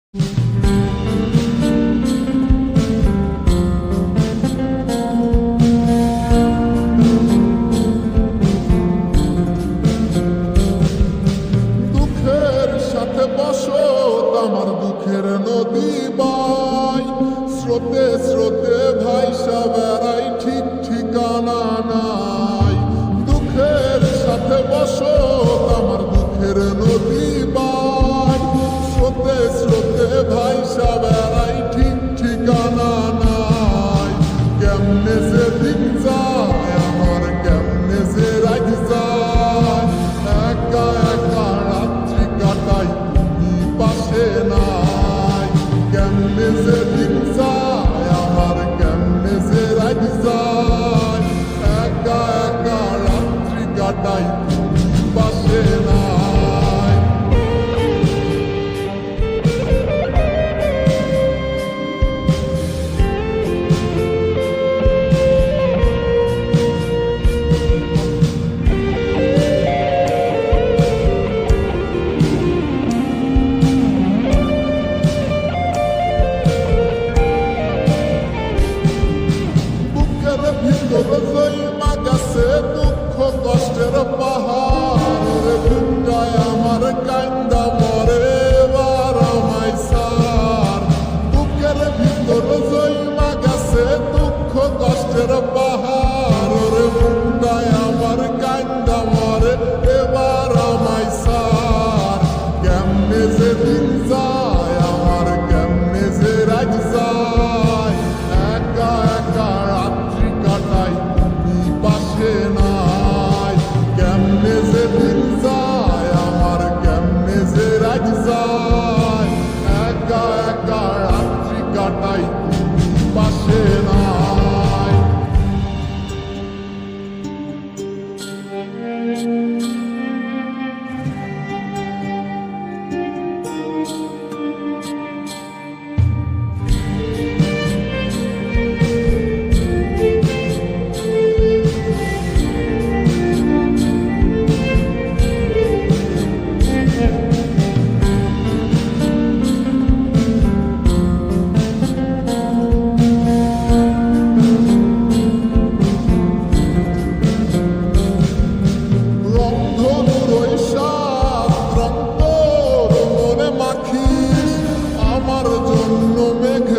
দুঃখের সাথে বসো আমার দুঃখের নদী বাই, স্রোতে স্রোতে ভাইসা বেড়াই ঠিক ঠিকানা নাই। দুঃখের সাথে বসো আমার দুঃখের নদী বাই, স্রোতে স্রোতে ভাইসা বেড়াই ঠিক ঠিকানা নাই। কেমনে যে দিন যায় আমার, কেমনে যে রাত যায়, একা একা রাত্রি কাটাই তুমি পাশে নাই। কেমনে যে দিন যায় আমার, কেমনে যে রাত যায়, একা একা রাত্রি কাটাই তুমি পাশে নাই। বুকের ভিতর জইমা গেছে দুঃখ কষ্টের পাহাড়, বুকটায় আমার কান্দা মরে এবার আমায় সার। বুকের ভিতর জইমা গেছে দুঃখ কষ্টের পাহাড়, বুকটায় আমার কান্দা মরে এবার আমায় সার। কেমনে যে দিন যায় আমার, কেমনে যে রাত যায়, একা একা রাত্রি কাটাই তুমি পাশে নাই। কেমনে যে দিন যায় আমার, কেমনে যে রাত যায়, একা একা রাত্রি কাটাই তুমি পাশে নাই। রংধনুর ওই সাত রং তোর মনে মাখিস, আমার জন্য মেঘ